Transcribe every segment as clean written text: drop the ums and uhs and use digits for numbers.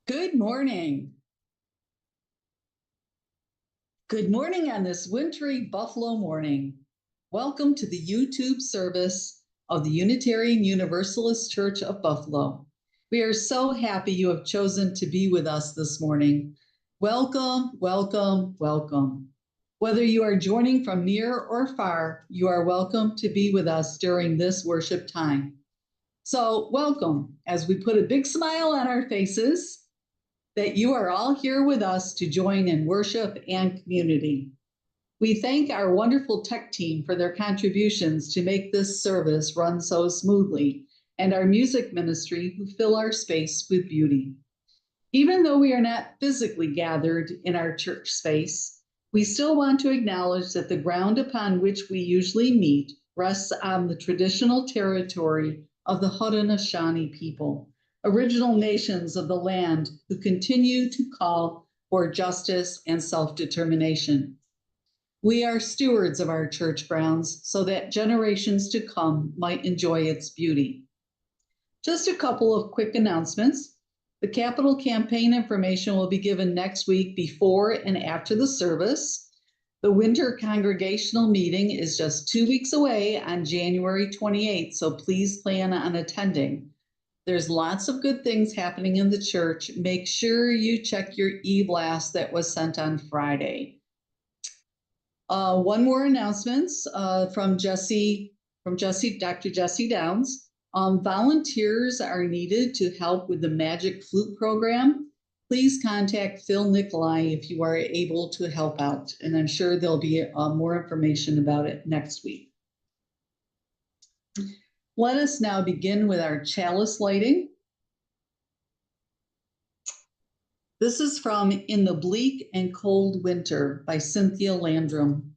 Good morning. Good morning on this wintry Buffalo morning. Welcome to the YouTube service of the Unitarian Universalist Church of Buffalo. We are so happy you have chosen to be with us this morning. Welcome, welcome, welcome. Whether you are joining from near or far, you are welcome to be with us during this worship time. So welcome as we put a big smile on our faces that you are all here with us to join in worship and community. We thank our wonderful tech team for their contributions to make this service run so smoothly, and our music ministry who fill our space with beauty. Even though we are not physically gathered in our church space, we still want to acknowledge that the ground upon which we usually meet rests on the traditional territory of the Haudenosaunee people, original nations of the land who continue to call for justice and self-determination. We are stewards of our church grounds so that generations to come might enjoy its beauty. Just a couple of quick announcements. The capital campaign information will be given next week before and after the service. The winter congregational meeting is just 2 weeks away on January 28th, so please plan on attending. There's lots of good things happening in the church. Make sure you check your e-blast that was sent on Friday. One more announcement from Dr. Jesse Downs. Volunteers are needed to help with the Magic Flute program. Please contact Phil Nikolai if you are able to help out, and I'm sure there'll be more information about it next week. Let us now begin with our chalice lighting. This is from In the Bleak and Cold Winter by Cynthia Landrum.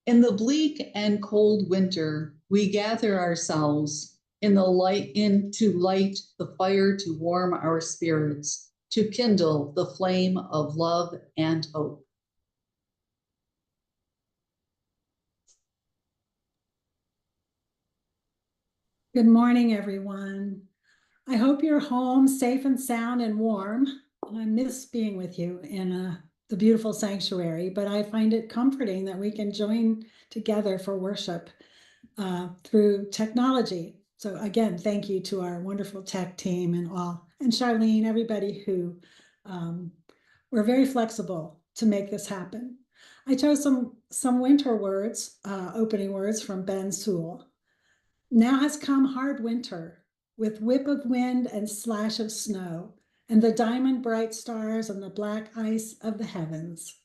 In the bleak and cold winter, we gather ourselves in the light to light the fire to warm our spirits, to kindle the flame of love and hope. Good morning, everyone. I hope you're home safe and sound and warm. I miss being with you in the beautiful sanctuary, but I find it comforting that we can join together for worship through technology. So again, thank you to our wonderful tech team and Charlene, everybody who were very flexible to make this happen. I chose some winter words, opening words from Ben Sewell. Now has come hard winter, with whip of wind and slash of snow, and the diamond bright stars and the black ice of the heavens.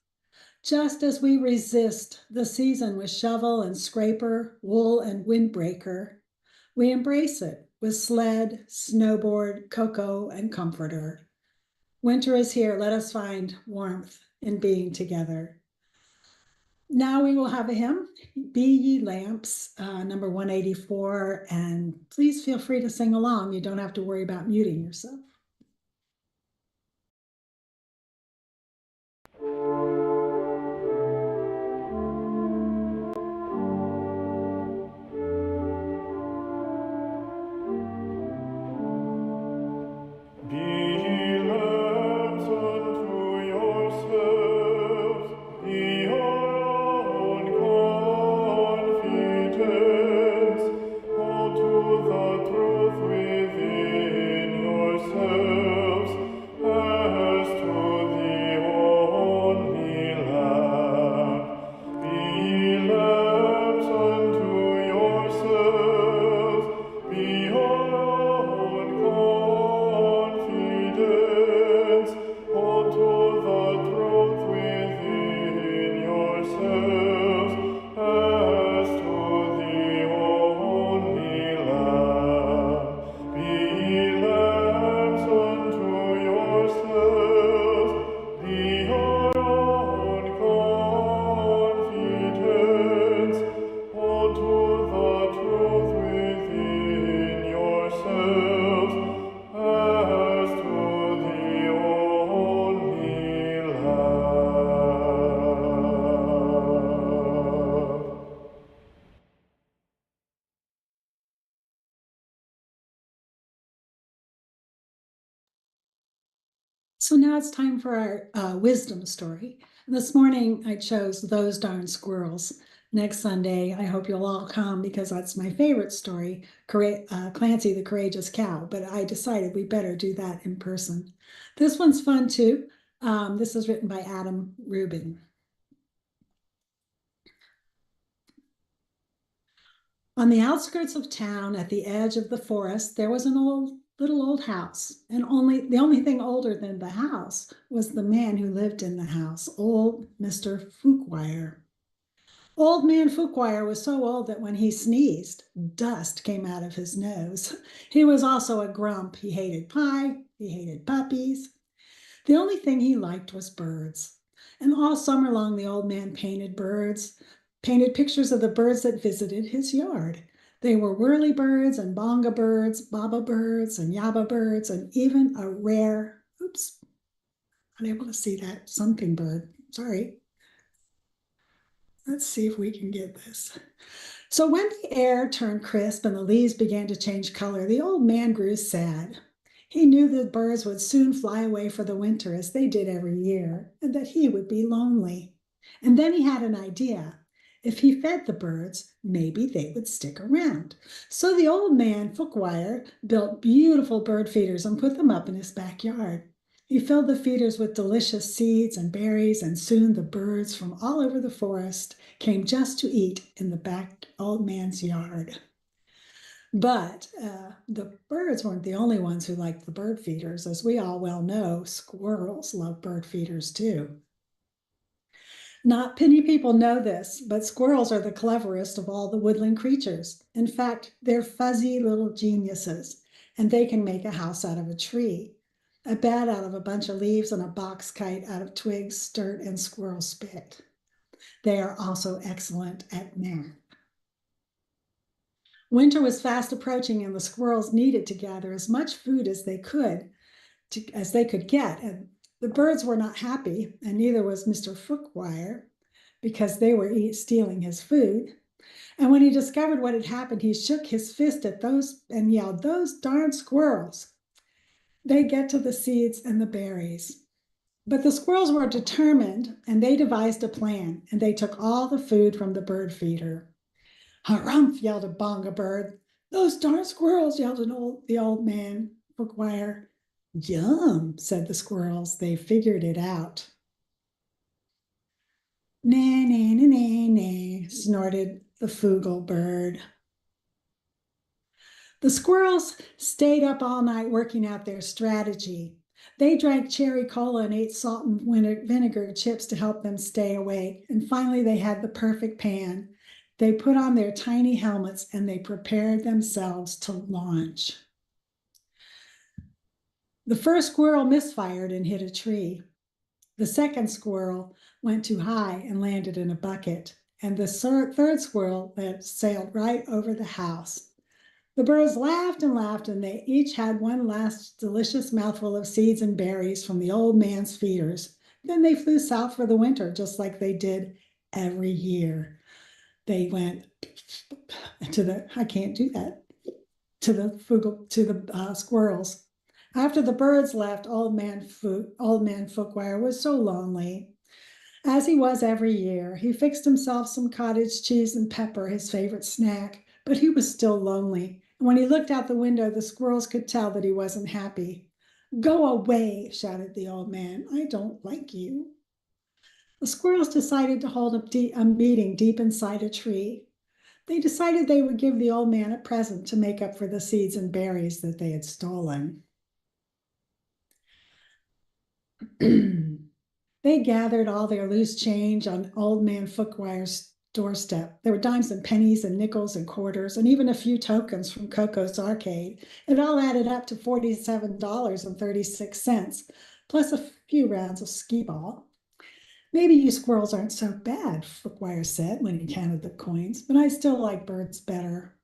Just as we resist the season with shovel and scraper, wool and windbreaker, we embrace it with sled, snowboard, cocoa, and comforter. Winter is here. Let us find warmth in being together. Now we will have a hymn, Be Ye Lamps, number 184, and please feel free to sing along. You don't have to worry about muting yourself. Hold to the truth within yourself. So now it's time for our wisdom story. This morning I chose Those Darn Squirrels. Next Sunday, I hope you'll all come because that's my favorite story, Clancy the Courageous Cow, but I decided we better do that in person. This one's fun too. This is written by Adam Rubin. On the outskirts of town, at the edge of the forest, there was an little old house, and the only thing older than the house was the man who lived in the house, old Mr. Fuquire. Old man Fuquire was so old that when he sneezed, dust came out of his nose. He was also a grump. He hated pie, he hated puppies. The only thing he liked was birds. And all summer long, the old man painted pictures of the birds that visited his yard. They were whirly birds and bonga birds, baba birds and yaba birds, and even a rare, unable to see that, something bird, sorry. Let's see if we can get this. So when the air turned crisp and the leaves began to change color, the old man grew sad. He knew the birds would soon fly away for the winter as they did every year, and that he would be lonely. And then he had an idea. If he fed the birds, maybe they would stick around. So the old man, Fuquire, built beautiful bird feeders and put them up in his backyard. He filled the feeders with delicious seeds and berries, and soon the birds from all over the forest came just to eat in the back old man's yard. But the birds weren't the only ones who liked the bird feeders. As we all well know, squirrels love bird feeders too. Not many people know this, but squirrels are the cleverest of all the woodland creatures. In fact, they're fuzzy little geniuses, and they can make a house out of a tree, a bed out of a bunch of leaves, and a box kite out of twigs, dirt, and squirrel spit. They are also excellent at math. Winter was fast approaching, and the squirrels needed to gather as much food as they could get. And the birds were not happy, and neither was Mr. Fuquire, because they were stealing his food. And when he discovered what had happened, he shook his fist at those and yelled, "Those darn squirrels! They get to the seeds and the berries." But the squirrels were determined, and they devised a plan, and they took all the food from the bird feeder. "Harumph!" yelled a bonga bird. "Those darn squirrels!" yelled the old man, Fuquire. "Yum," said the squirrels. They figured it out. "Nay, nay, nay, nay, nay," snorted the Fugle bird. The squirrels stayed up all night working out their strategy. They drank cherry cola and ate salt and vinegar chips to help them stay awake. And finally, they had the perfect pan. They put on their tiny helmets and they prepared themselves to launch. The first squirrel misfired and hit a tree. The second squirrel went too high and landed in a bucket. And the third squirrel sailed right over the house. The birds laughed and laughed, and they each had one last delicious mouthful of seeds and berries from the old man's feeders. Then they flew south for the winter, just like they did every year. They went I can't do that, to the squirrels. After the birds left, old man Fuquire was so lonely. As he was every year, he fixed himself some cottage cheese and pepper, his favorite snack, but he was still lonely. And when he looked out the window, the squirrels could tell that he wasn't happy. "Go away," shouted the old man. "I don't like you." The squirrels decided to hold a meeting deep inside a tree. They decided they would give the old man a present to make up for the seeds and berries that they had stolen. They gathered all their loose change on old man Fuquire's doorstep. There were dimes and pennies and nickels and quarters, and even a few tokens from Coco's arcade. It all added up to $47.36, plus a few rounds of skee-ball. "Maybe you squirrels aren't so bad," Fuquire said when he counted the coins, "but I still like birds better."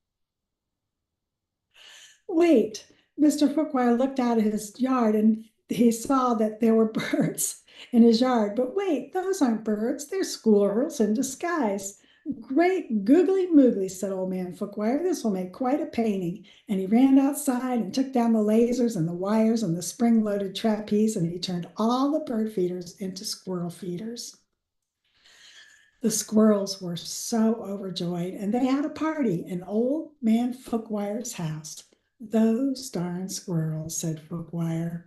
Wait, Mr. Fuquire looked out of his yard and he saw that there were birds in his yard. But wait, those aren't birds, they're squirrels in disguise. Great googly moogly, said old man Fookwire. This will make quite a painting. And he ran outside and took down the lasers and the wires and the spring-loaded trapeze, and he turned all the bird feeders into squirrel feeders. The squirrels were so overjoyed, and they had a party in old man Fookwire's house. Those darn squirrels, said Fookwire.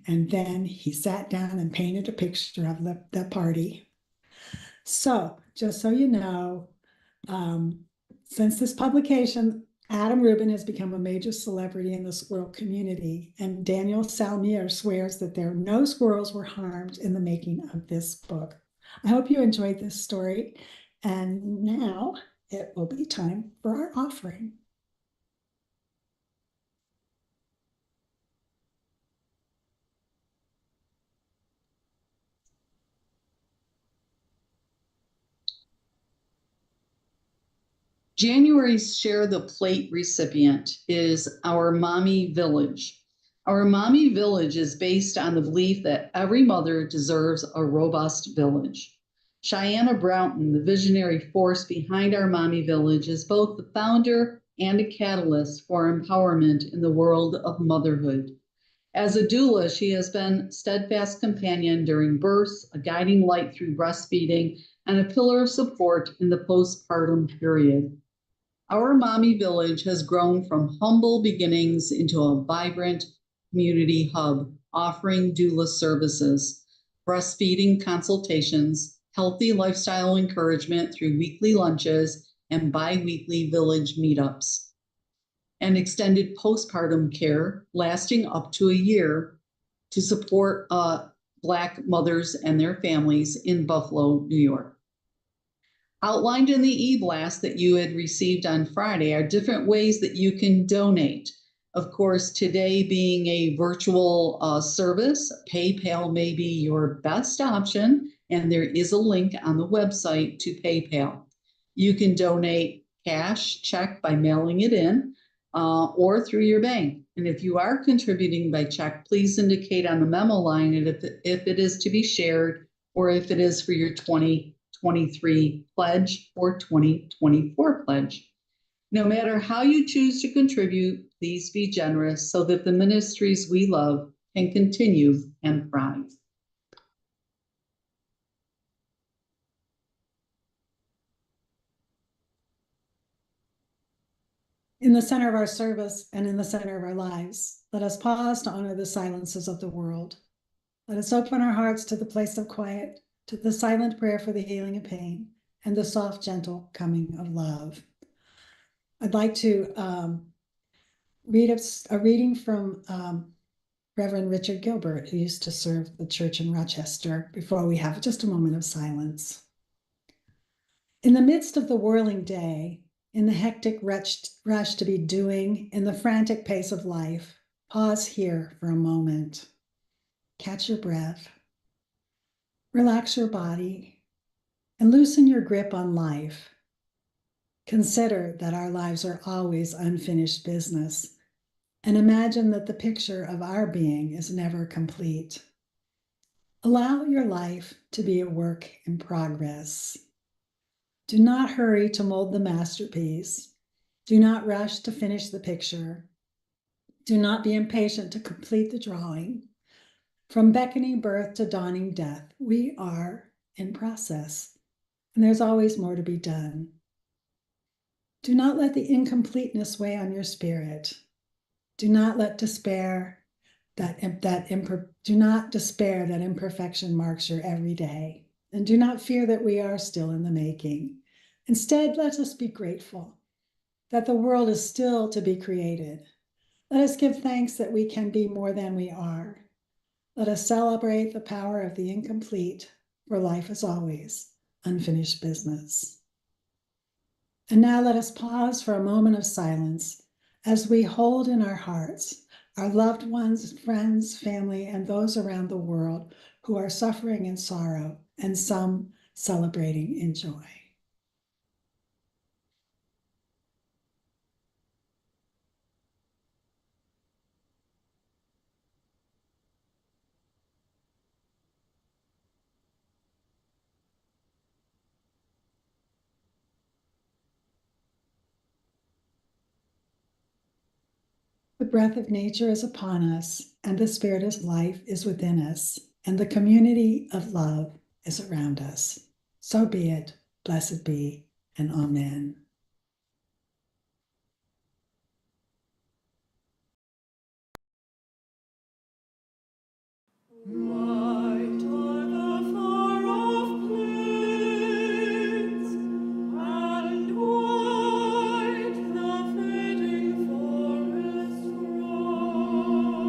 And then he sat down and painted a picture of the party. So, just so you know, since this publication, Adam Rubin has become a major celebrity in the squirrel community, and Daniel Salmier swears that no squirrels were harmed in the making of this book. I hope you enjoyed this story, and now it will be time for our offering. January's Share the Plate recipient is Our Mommy Village. Our Mommy Village is based on the belief that every mother deserves a robust village. Cheyenne Broughton, the visionary force behind Our Mommy Village, is both the founder and a catalyst for empowerment in the world of motherhood. As a doula, she has been steadfast companion during birth, a guiding light through breastfeeding, and a pillar of support in the postpartum period. Our Mommy Village has grown from humble beginnings into a vibrant community hub, offering doula services, breastfeeding consultations, healthy lifestyle encouragement through weekly lunches and bi-weekly village meetups, and extended postpartum care lasting up to a year to support Black mothers and their families in Buffalo, New York. Outlined in the e-blast that you had received on Friday are different ways that you can donate. Of course, today being a virtual service, PayPal may be your best option, and there is a link on the website to PayPal. You can donate cash, check by mailing it in, or through your bank. And if you are contributing by check, please indicate on the memo line if it is to be shared or if it is for your 2023 pledge or 2024 pledge. No matter how you choose to contribute, please be generous so that the ministries we love can continue and thrive. In the center of our service and in the center of our lives, let us pause to honor the silences of the world. Let us open our hearts to the place of quiet, to the silent prayer for the healing of pain, and the soft, gentle coming of love. I'd like to read a reading from Reverend Richard Gilbert, who used to serve the church in Rochester, before we have just a moment of silence. In the midst of the whirling day, in the hectic rush to be doing, in the frantic pace of life, pause here for a moment. Catch your breath. Relax your body and loosen your grip on life. Consider that our lives are always unfinished business, and imagine that the picture of our being is never complete. Allow your life to be a work in progress. Do not hurry to mold the masterpiece. Do not rush to finish the picture. Do not be impatient to complete the drawing. From beckoning birth to dawning death, we are in process, and there's always more to be done. Do not let the incompleteness weigh on your spirit. Do not let despair do not despair that imperfection marks your every day, and do not fear that we are still in the making. Instead, let us be grateful that the world is still to be created. Let us give thanks that we can be more than we are. Let us celebrate the power of the incomplete, for life is always unfinished business. And now let us pause for a moment of silence as we hold in our hearts our loved ones, friends, family, and those around the world who are suffering in sorrow, and some celebrating in joy. The breath of nature is upon us, and the spirit of life is within us, and the community of love is around us. So be it, blessed be, and amen. White are the far-off plains, and white the fading forests roam.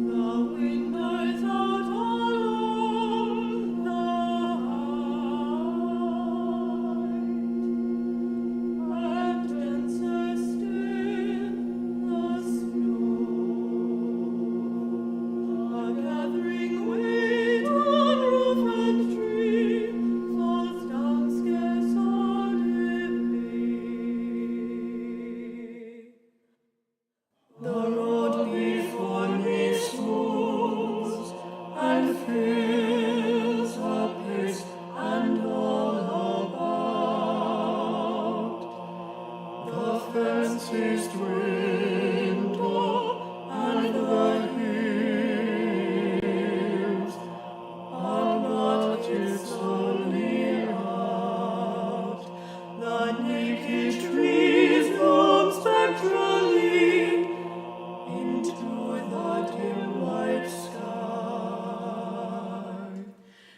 The wind dies out along the height, and dances still the snow. A gathering wind on roof and tree falls down scarce audibly. The road before me smooths and fills apace and all about. The fences dwindle and the hills are not its only out. The naked trees loom spectrally into the dim white sky.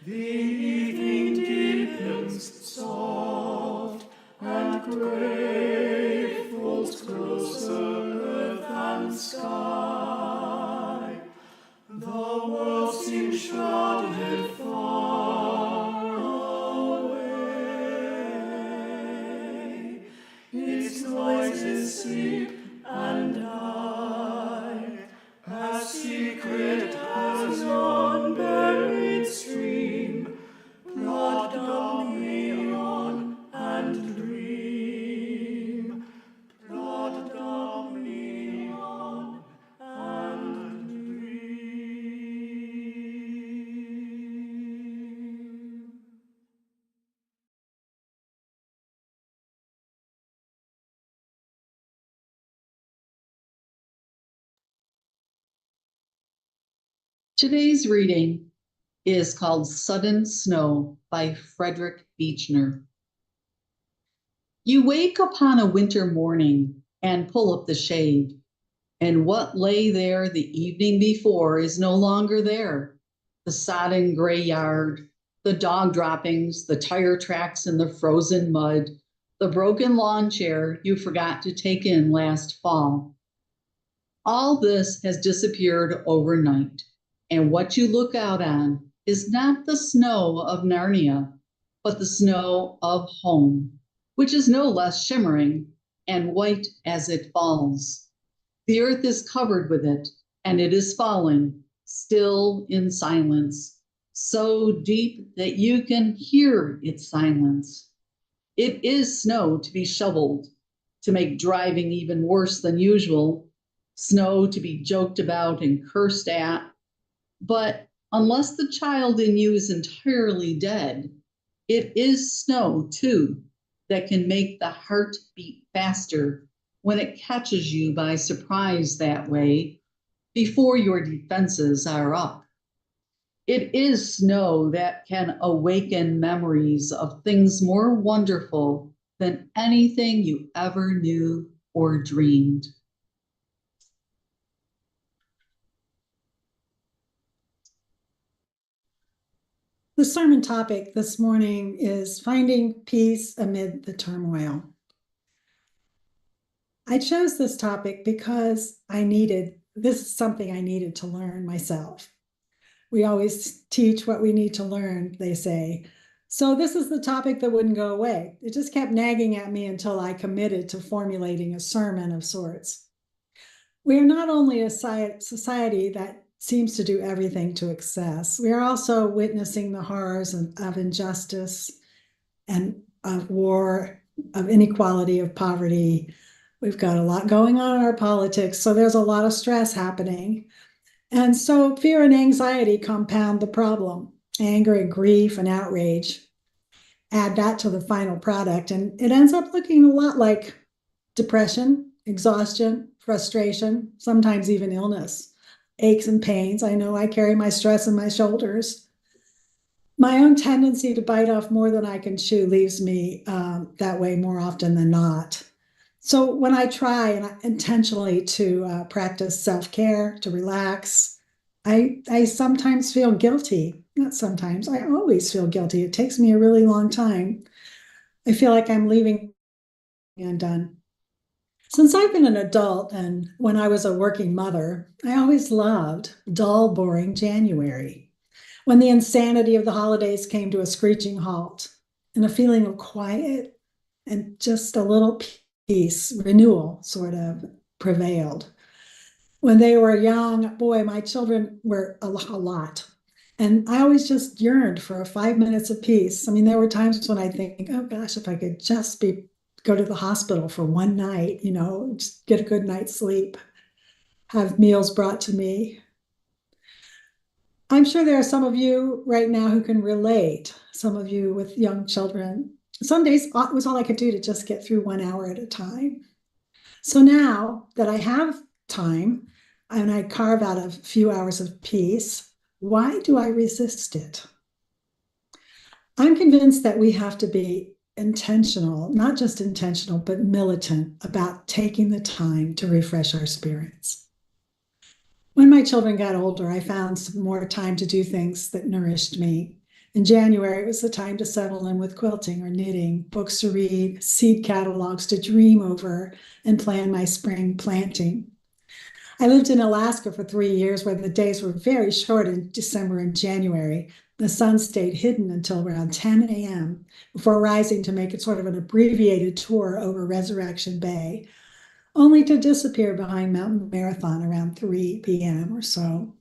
The evening deepens soft and gray, folds closer earth and sky. The world seems shrouded far away. Its noises sleep and die, as secret as yon buried stream. Plod down we on and dream. Plod down we on and dream. Today's reading is called Sudden Snow by Frederick Beechner. You wake upon a winter morning and pull up the shade, and what lay there the evening before is no longer there. The sodden gray yard, the dog droppings, the tire tracks in the frozen mud, the broken lawn chair you forgot to take in last fall. All this has disappeared overnight, and what you look out on is not the snow of Narnia, but the snow of home, which is no less shimmering and white as it falls. The earth is covered with it, and it is falling, still in silence, so deep that you can hear its silence. It is snow to be shoveled, to make driving even worse than usual, snow to be joked about and cursed at. But unless the child in you is entirely dead, it is snow, too, that can make the heart beat faster when it catches you by surprise that way, before your defenses are up. It is snow that can awaken memories of things more wonderful than anything you ever knew or dreamed. The sermon topic this morning is finding peace amid the turmoil. I chose this topic because this is something I needed to learn myself. We always teach what we need to learn, they say. So this is the topic that wouldn't go away. It just kept nagging at me until I committed to formulating a sermon of sorts. We are not only a society that seems to do everything to excess, we are also witnessing the horrors of injustice and of war, of inequality, of poverty. We've got a lot going on in our politics, so there's a lot of stress happening. And so fear and anxiety compound the problem. Anger and grief and outrage. Add that to the final product, and it ends up looking a lot like depression, exhaustion, frustration, sometimes even illness, aches and pains. I know I carry my stress in my shoulders. My own tendency to bite off more than I can chew leaves me that way more often than not. So when I try intentionally to practice self-care, to relax, I sometimes feel guilty. Not sometimes, I always feel guilty. It takes me a really long time. I feel like I'm leaving undone. Since I've been an adult and when I was a working mother, I always loved dull, boring January, when the insanity of the holidays came to a screeching halt and a feeling of quiet and just a little peace, renewal sort of prevailed. When they were young, boy, my children were a lot. And I always just yearned for 5 minutes of peace. I mean, there were times when I think, oh gosh, if I could just go to the hospital for one night, just get a good night's sleep, have meals brought to me. I'm sure there are some of you right now who can relate, some of you with young children. Some days it was all I could do to just get through 1 hour at a time. So now that I have time and I carve out a few hours of peace, why do I resist it? I'm convinced that we have to be intentional, not just intentional, but militant about taking the time to refresh our spirits. When my children got older, I found some more time to do things that nourished me. In January, it was the time to settle in with quilting or knitting, books to read, seed catalogs to dream over, and plan my spring planting. I lived in Alaska for 3 years where the days were very short in December and January. The sun stayed hidden until around 10 a.m. before rising to make it sort of an abbreviated tour over Resurrection Bay, only to disappear behind Mountain Marathon around 3 p.m. or so.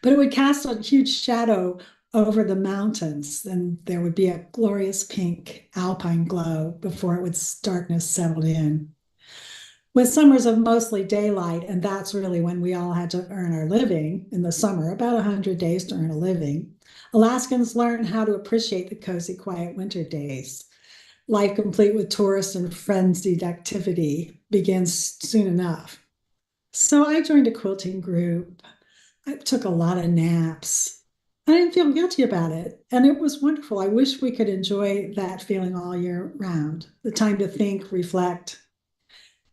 But it would cast a huge shadow over the mountains, and there would be a glorious pink alpine glow before darkness settled in. With summers of mostly daylight, and that's really when we all had to earn our living in the summer, about 100 days to earn a living, Alaskans learn how to appreciate the cozy, quiet winter days. Life complete with tourists and frenzied activity begins soon enough. So I joined a quilting group. I took a lot of naps. I didn't feel guilty about it, and it was wonderful. I wish we could enjoy that feeling all year round. The time to think, reflect,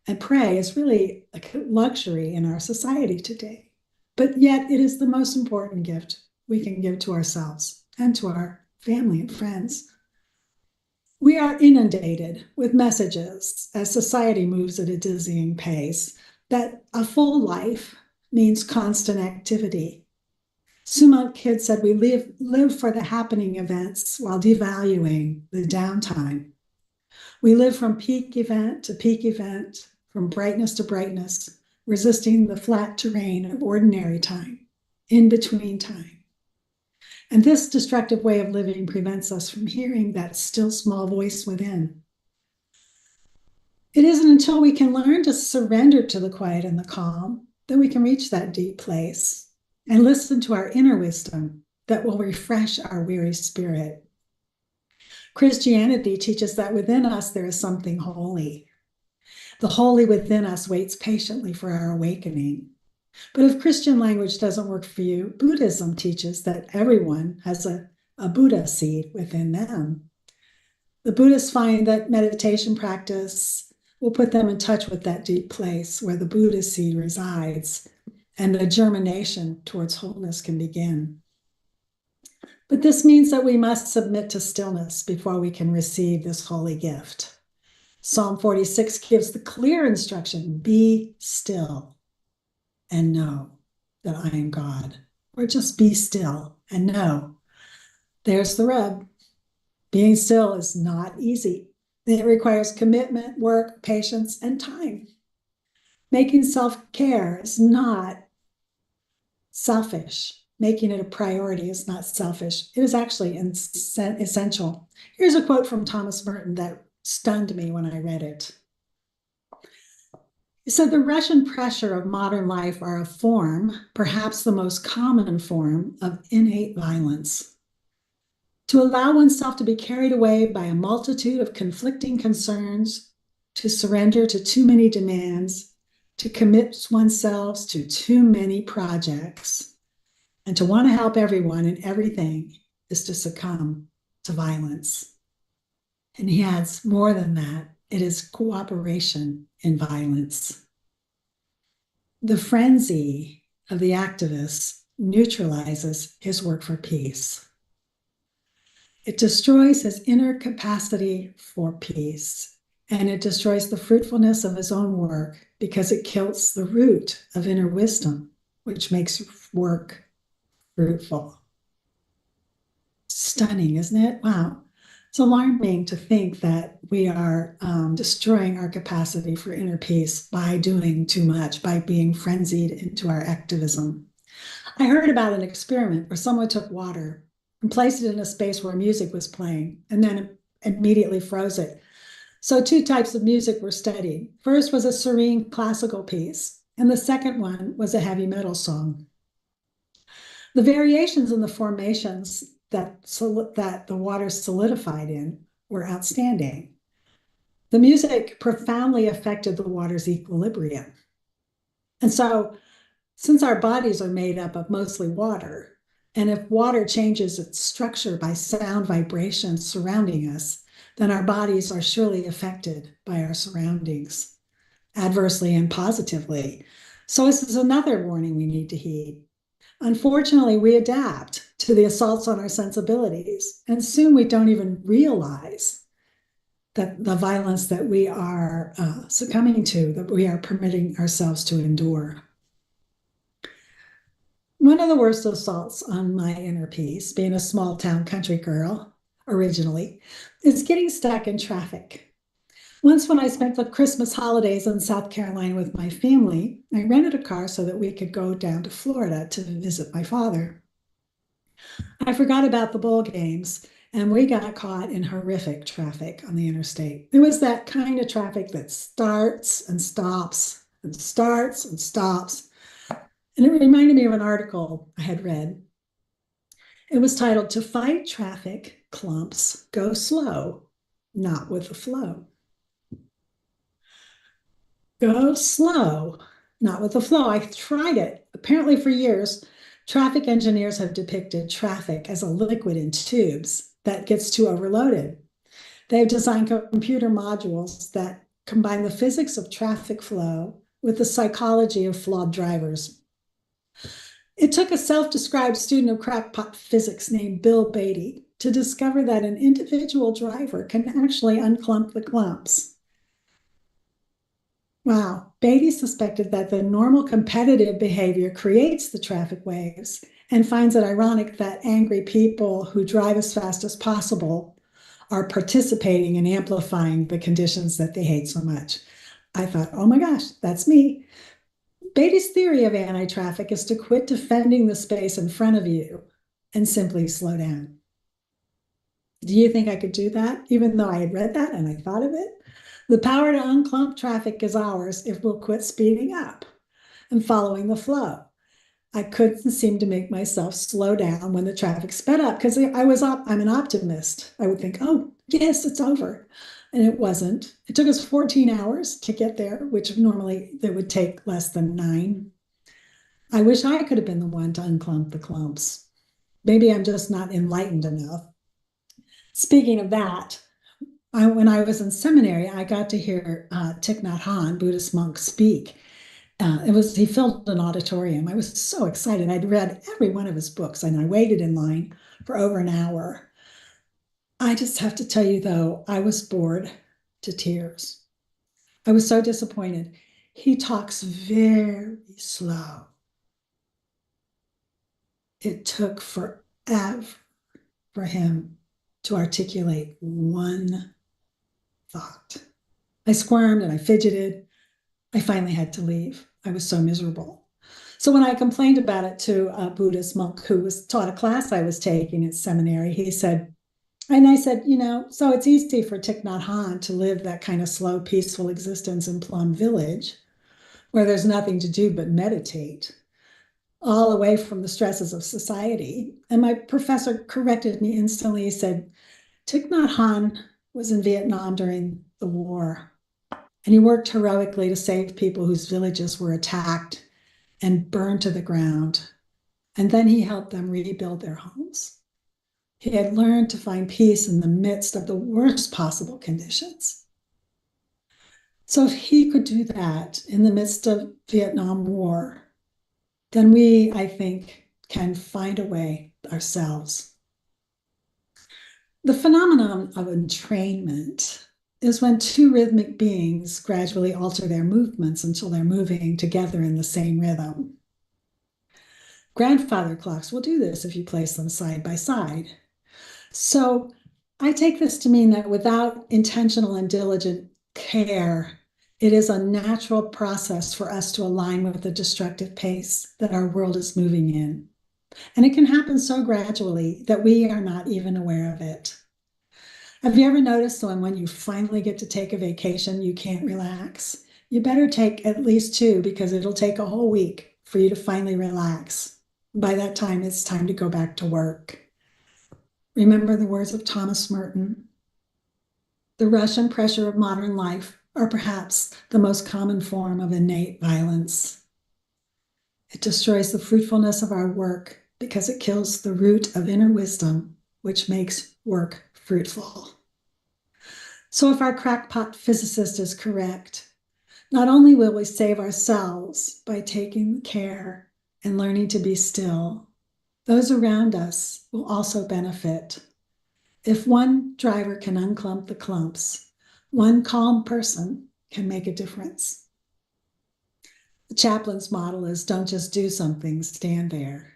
and pray is really a luxury in our society today. But yet it is the most important gift we can give to ourselves and to our family and friends. We are inundated with messages as society moves at a dizzying pace that a full life means constant activity. Sumant Kid said we live for the happening events while devaluing the downtime. We live from peak event to peak event, from brightness to brightness, resisting the flat terrain of ordinary time, in between time. And this destructive way of living prevents us from hearing that still small voice within. It isn't until we can learn to surrender to the quiet and the calm that we can reach that deep place and listen to our inner wisdom that will refresh our weary spirit. Christianity teaches that within us there is something holy. The holy within us waits patiently for our awakening. But if Christian language doesn't work for you, Buddhism teaches that everyone has a Buddha seed within them. The Buddhists find that meditation practice will put them in touch with that deep place where the Buddha seed resides, and the germination towards wholeness can begin. But this means that we must submit to stillness before we can receive this holy gift. Psalm 46 gives the clear instruction, be still and know that I am God. Or just be still and know. There's the rub. Being still is not easy. It requires commitment, work, patience, and time. Making self-care is not selfish. Making it a priority is not selfish. It is actually essential. Here's a quote from Thomas Merton that stunned me when I read it. He said, the rush and pressure of modern life are a form, perhaps the most common form, of innate violence. To allow oneself to be carried away by a multitude of conflicting concerns, to surrender to too many demands, to commit oneself to too many projects, and to want to help everyone and everything is to succumb to violence. And he adds more than that, it is cooperation in violence. The frenzy of the activists neutralizes his work for peace. It destroys his inner capacity for peace, and it destroys the fruitfulness of his own work because it kills the root of inner wisdom, which makes work fruitful. Stunning, isn't it? Wow. It's alarming to think that we are destroying our capacity for inner peace by doing too much, by being frenzied into our activism. I heard about an experiment where someone took water and placed it in a space where music was playing and then immediately froze it. So 2 types of music were studied. First was a serene classical piece, and the second one was a heavy metal song. The variations in the formations that the water solidified in were outstanding. The music profoundly affected the water's equilibrium. And so, since our bodies are made up of mostly water, and if water changes its structure by sound vibrations surrounding us, then our bodies are surely affected by our surroundings, adversely and positively. So this is another warning we need to heed. Unfortunately, we adapt to the assaults on our sensibilities, and soon we don't even realize that the violence that we are succumbing to, that we are permitting ourselves to endure. One of the worst assaults on my inner peace, being a small town country girl originally, is getting stuck in traffic. Once when I spent the Christmas holidays in South Carolina with my family, I rented a car so that we could go down to Florida to visit my father. I forgot about the bowl games, and we got caught in horrific traffic on the interstate. It was that kind of traffic that starts and stops and starts and stops. And it reminded me of an article I had read. It was titled, "To Fight Traffic Clumps, Go Slow, Not with the Flow." Go slow, not with the flow. I tried it. Apparently for years, traffic engineers have depicted traffic as a liquid in tubes that gets too overloaded. They've designed computer modules that combine the physics of traffic flow with the psychology of flawed drivers. It took a self-described student of crackpot physics named Bill Beatty to discover that an individual driver can actually unclump the clumps. Wow, Beatty suspected that the normal competitive behavior creates the traffic waves and finds it ironic that angry people who drive as fast as possible are participating in amplifying the conditions that they hate so much. I thought, oh my gosh, that's me. Beatty's theory of anti-traffic is to quit defending the space in front of you and simply slow down. Do you think I could do that, even though I had read that and I thought of it? The power to unclump traffic is ours if we'll quit speeding up and following the flow. I couldn't seem to make myself slow down when the traffic sped up because I'm an optimist. I would think, oh, yes, it's over. And it wasn't. It took us 14 hours to get there, which normally it would take less than 9. I wish I could have been the one to unclump the clumps. Maybe I'm just not enlightened enough. Speaking of that, when I was in seminary, I got to hear Thich Nhat Hanh, Buddhist monk, speak. He filled an auditorium. I was so excited. I'd read every one of his books, and I waited in line for over an hour. I just have to tell you, though, I was bored to tears. I was so disappointed. He talks very slow. It took forever for him to articulate one thought. I squirmed and I fidgeted. I finally had to leave. I was so miserable. So when I complained about it to a Buddhist monk who was taught a class I was taking at seminary, I said, so it's easy for Thich Nhat Hanh to live that kind of slow, peaceful existence in Plum Village, where there's nothing to do but meditate, all away from the stresses of society. And my professor corrected me instantly. He said, Thich Nhat Hanh was in Vietnam during the war. And he worked heroically to save people whose villages were attacked and burned to the ground. And then he helped them rebuild their homes. He had learned to find peace in the midst of the worst possible conditions. So if he could do that in the midst of Vietnam War, then we, I think, can find a way ourselves. The phenomenon of entrainment is when two rhythmic beings gradually alter their movements until they're moving together in the same rhythm. Grandfather clocks will do this if you place them side by side. So I take this to mean that without intentional and diligent care, it is a natural process for us to align with the destructive pace that our world is moving in. And it can happen so gradually that we are not even aware of it. Have you ever noticed when you finally get to take a vacation, you can't relax? You better take at least two, because it'll take a whole week for you to finally relax. By that time, it's time to go back to work. Remember the words of Thomas Merton. The rush and pressure of modern life are perhaps the most common form of innate violence. It destroys the fruitfulness of our work because it kills the root of inner wisdom, which makes work fruitful. So if our crackpot physicist is correct, not only will we save ourselves by taking care and learning to be still, those around us will also benefit. If one driver can unclump the clumps, one calm person can make a difference. The chaplain's model is don't just do something, stand there.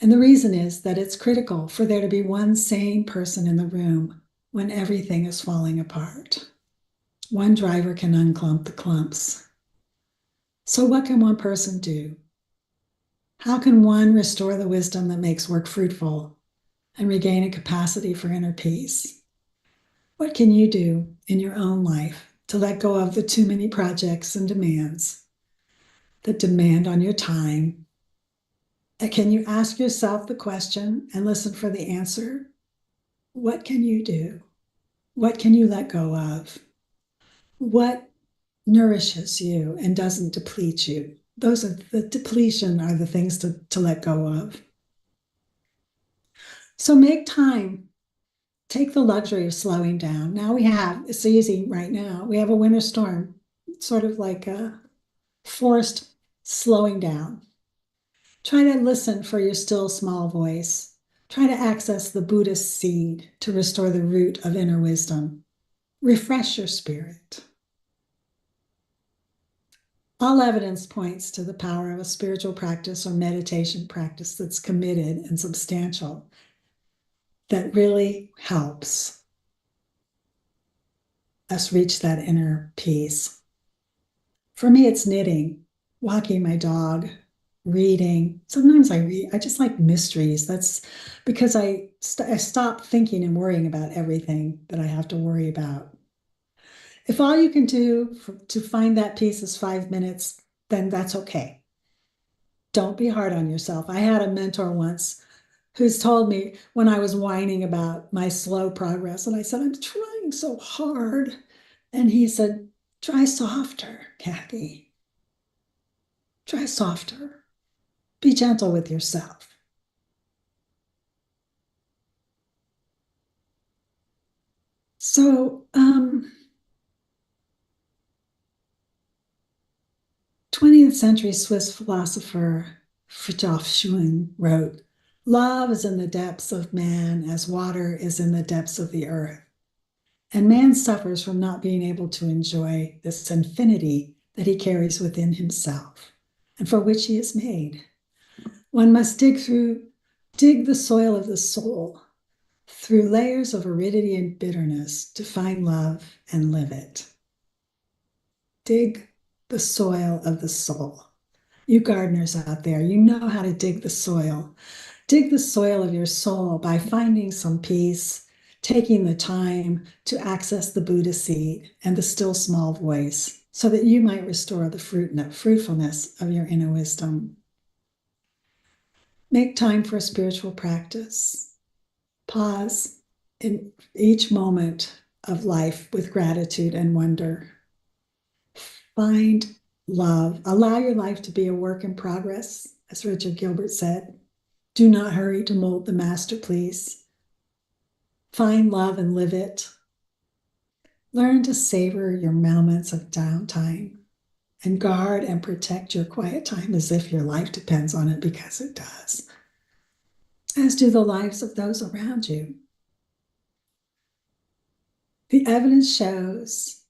And the reason is that it's critical for there to be one sane person in the room when everything is falling apart. One driver can unclump the clumps. So what can one person do? How can one restore the wisdom that makes work fruitful and regain a capacity for inner peace? What can you do in your own life to let go of the too many projects and demands that demand on your time? And can you ask yourself the question and listen for the answer? What can you do? What can you let go of? What nourishes you and doesn't deplete you? Those are the depletion are the things to let go of. So make time. Take the luxury of slowing down. Now it's easy right now. We have a winter storm, sort of like a forced slowing down. Try to listen for your still small voice. Try to access the Buddhist seed to restore the root of inner wisdom. Refresh your spirit. All evidence points to the power of a spiritual practice or meditation practice that's committed and substantial, that really helps us reach that inner peace. For me, it's knitting, walking my dog, reading. Sometimes I read, I just like mysteries. That's because I stop thinking and worrying about everything that I have to worry about. If all you can do to find that peace is 5 minutes, then that's okay. Don't be hard on yourself. I had a mentor once who's told me when I was whining about my slow progress, and I said, I'm trying so hard. And he said, try softer, Cathy. Try softer. Be gentle with yourself. So, 20th century Swiss philosopher Friedrich Schumann wrote, love is in the depths of man as water is in the depths of the earth. And man suffers from not being able to enjoy this infinity that he carries within himself and for which he is made. One must dig the soil of the soul through layers of aridity and bitterness to find love and live it. Dig the soil of the soul. You gardeners out there, you know how to dig the soil. Dig the soil of your soul by finding some peace, taking the time to access the Buddha seed and the still small voice so that you might restore the fruitfulness of your inner wisdom. Make time for a spiritual practice. Pause in each moment of life with gratitude and wonder. Find love. Allow your life to be a work in progress, as Richard Gilbert said. Do not hurry to mold the master, please. Find love and live it. Learn to savor your moments of downtime and guard and protect your quiet time as if your life depends on it, because it does, as do the lives of those around you. The evidence shows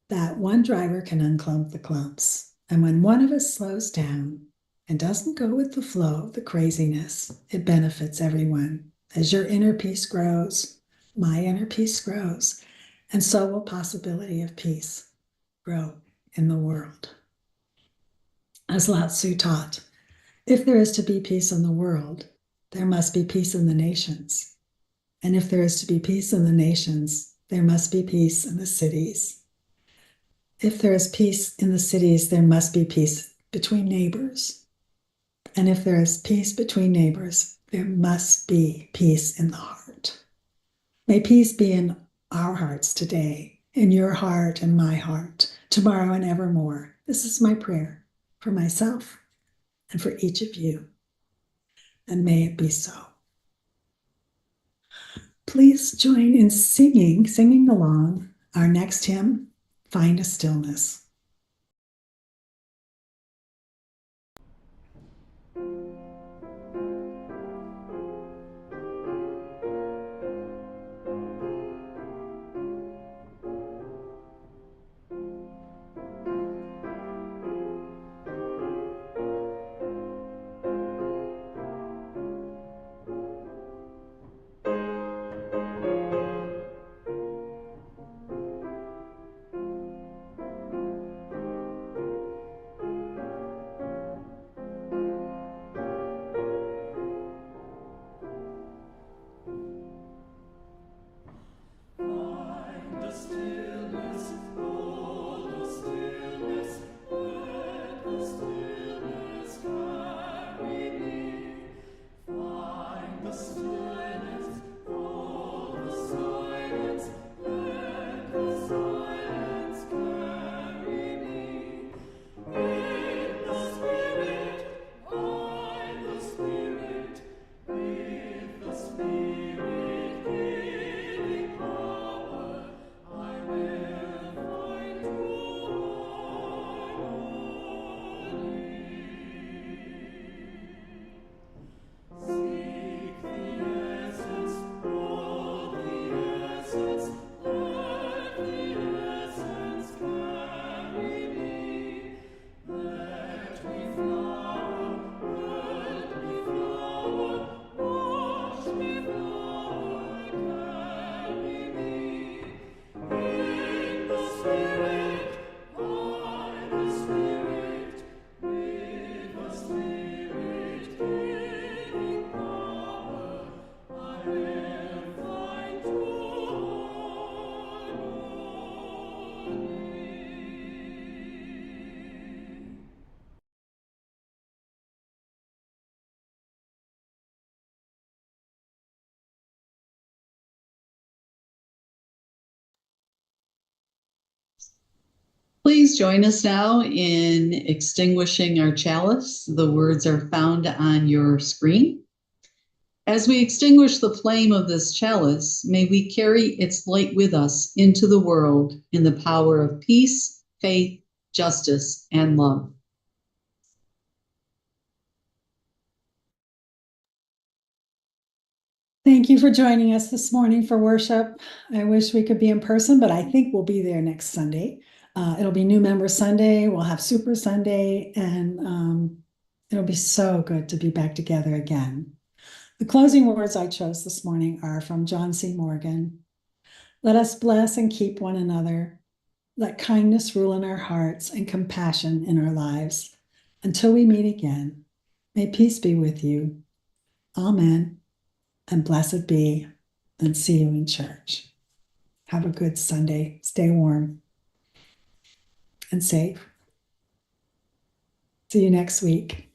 that one driver can unclump the clumps. And when one of us slows down and doesn't go with the flow of the craziness, it benefits everyone. As your inner peace grows, my inner peace grows, and so will possibility of peace grow in the world. As Lao Tzu taught, if there is to be peace in the world, there must be peace in the nations. And if there is to be peace in the nations, there must be peace in the cities. If there is peace in the cities, there must be peace between neighbors. And if there is peace between neighbors, there must be peace in the heart. May peace be in our hearts today, in your heart and my heart, tomorrow and evermore. This is my prayer for myself and for each of you. And may it be so. Please join in singing along our next hymn, Find a Stillness. Please join us now in extinguishing our chalice. The words are found on your screen. As we extinguish the flame of this chalice, may we carry its light with us into the world in the power of peace, faith, justice, and love. Thank you for joining us this morning for worship. I wish we could be in person, but I think we'll be there next Sunday. It'll be New Member Sunday. We'll have Super Sunday, and it'll be so good to be back together again. The closing words I chose this morning are from John C. Morgan. Let us bless and keep one another. Let kindness rule in our hearts and compassion in our lives. Until we meet again, may peace be with you. Amen. And blessed be, and see you in church. Have a good Sunday. Stay warm and safe. See you next week.